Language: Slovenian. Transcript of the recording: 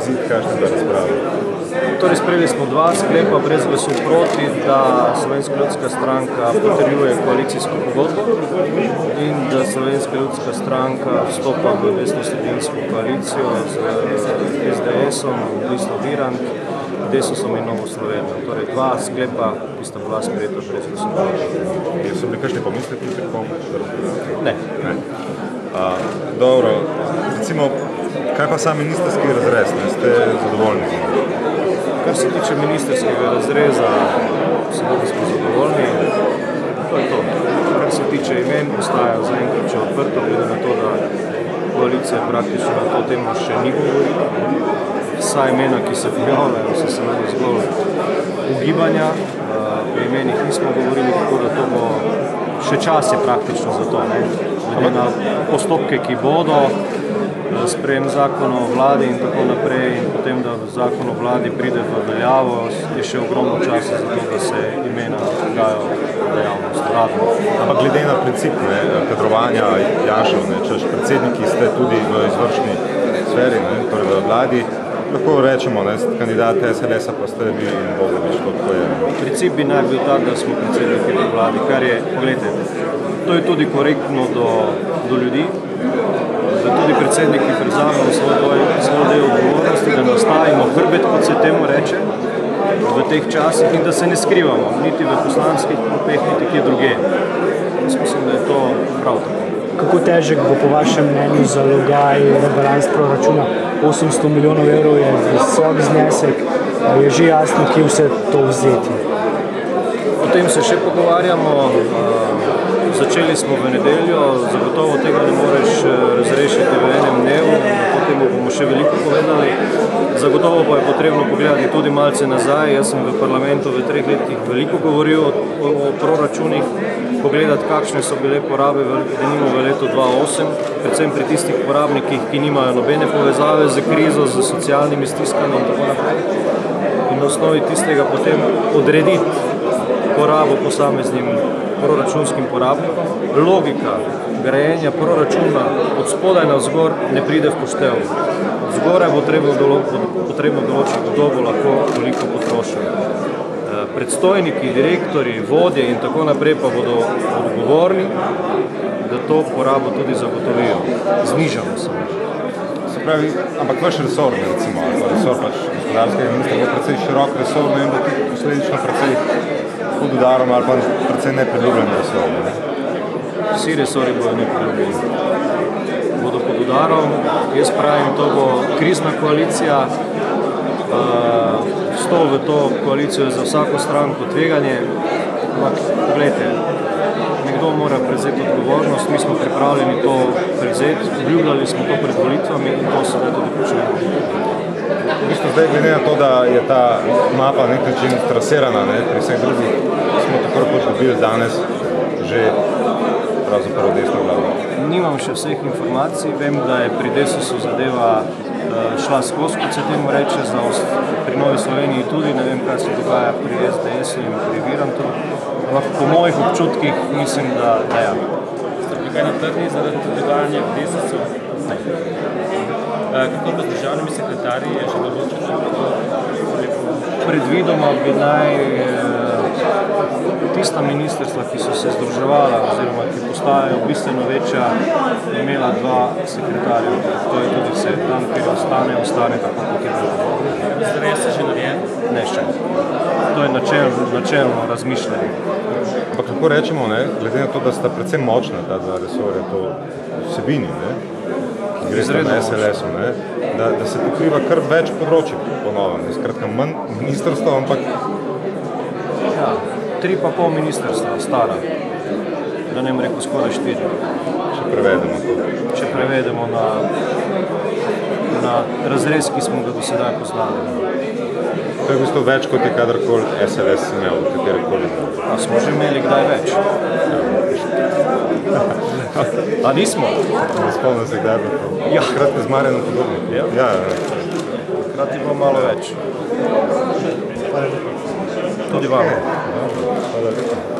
izid kakšnega razprave? Torej, sprejeli smo 2 sklepa brez glasu proti, da Slovenska ljudska stranka potrjuje koalicijsko pogodbo in da Slovenska ljudska stranka vstopa v desnosredinsko koalicijo z SDS-om, Listo Virant, Desusom in Novo Slovenijo. Torej, 2 sklepa, ki sta bila sprejeta brez glasu proti. So bili kakšni pomisleki pri kom? Ne. Dobro, recimo, kaj pa sam ministerski razrez, ste zadovoljni? Kar se tiče ministerskega razreza, seveda smo zadovoljni, to je to. Kar se tiče imen, ostaja zaenkrat še odprto, glede na to, da koalicija praktično na to temo še ni govorila. Vsa imena, ki se pojavljajo, so seveda zgolj ugibanja, o imenih nismo govorili, tako da to bo še čas je praktično za to. Glede na postopke, ki bodo, sprejem zakona o vladi in tako naprej in potem, da zakon o vladi pride v veljavo, je še ogromno časa za to, da se imena dajo v javnost. Ampak glede na princip kadrovanja Janšev, češ predsedniki ste tudi v izvršni sferi, torej v vladi, lahko rečemo, kandidat SLS-a pa ste vi in Bogovič, to je. Princip bi naj bil tak, da smo predsedniki v vladi, kar je, pogledajte, to je tudi korektno do ljudi, da tudi predsedniki prevzamemo svoj del odgovornosti, da nastavimo hrbet, kot se temu reče, v teh časih in da se ne skrivamo, niti v poslanskih klopeh, niti kje druge. Jaz mislim, da je to prav tako. Kako težek bo po vašem mnenju zalogaj rebalans proračuna? 800 milijonov evrov je visok znesek, je že jasno, kje vse to vzeti? O tem se še pogovarjamo. Začeli smo v nedeljo, zagotovo tega ne moreš razrešiti v enem dnevu, o tem bomo še veliko povedali. Zagotovo pa je potrebno pogledati tudi malce nazaj. Jaz sem v parlamentu v 3 letih veliko govoril o proračunih, pogledati, kakšne so bile porabe v letu 2008, predvsem pri tistih porabnikih, ki nimajo nobene povezave z krizo, z socialnimi stiskami in tako naprej. In na osnovi tistega potem odrediti porabo posameznim proračunskim porabnikom. Logika grajenja proračuna od spodaj na vzgor ne pride v poštev. Od zgoraj bo potrebno določiti, kdo bo lahko toliko potrošil. Predstojniki, direktorji, vodje in tako naprej pa bodo odgovorni, da to porabo tudi zagotovijo. Znižamo se. Se pravi, ampak vaš resor, recimo, resor pač gospodarskega ministra bo precej širok resor, in bo tudi posledično precej pod udarom ali pa precej nepriljubljeni resor. Vsi resori bodo nepriljubljeni. Bodo pod udarom, jaz pravim, to bo krizna koalicija, vstop v to koalicijo je za vsako stranko tveganje, ampak pogledajte, nekdo mora prevzeti odgovornost, mi smo pripravljeni to prevzeti, obljubljali smo to pred volitvami in to sedaj tudi počnemo. V bistvu zdaj, glede na to, da je ta mapa nek način trasirana, pri vseh drugih, smo tako rekoč dobili danes že pravzaprav desno vlado. Nimam še vseh informacij, vem, da je pri Desusu zadeva šla skozi, kot se temu reče, pri Novi Sloveniji tudi, ne vem, kaj se dogaja pri SDS-u in pri Virantu, ampak po mojih občutkih mislim, da ja. Ste bili kaj natrni zaradi dogajanja v Desusu? Ne. Kako bo z državnimi sekretarji je še določeno? Predvidoma bi naj tista ministrstva, ki so se združevala oziroma ki postajajo bistveno večja, imela 2 sekretarja. To je tudi vse. Tam, kjer ostane tako, kot je bilo. Zdaj se že narejen? Ne še. To je načelno razmišljanje. Ampak lahko rečemo, glede na to, da sta predvsem močna ta 2 resorja, to vsebini, ki gre sta na SLS-u, da se pokriva kar več področij po novem. Skratka, manj ministrstva, ampak... Ja, 3,5 ministrstva stara, da ne bom rekel skoraj 4. Če prevedemo to. Če prevedemo na razrez, ki smo ga do sedaj poznali. To je v bistvu več, kot je kadarkoli SLS imel, katerekoli. A smo že imeli kdaj več? A nismo? Ne spomnim se kdaj bilo to. Takrat je z Marjanom Podobnikom. Ja. Takrat je bilo malo več. Tudi vam. Hvala lepa.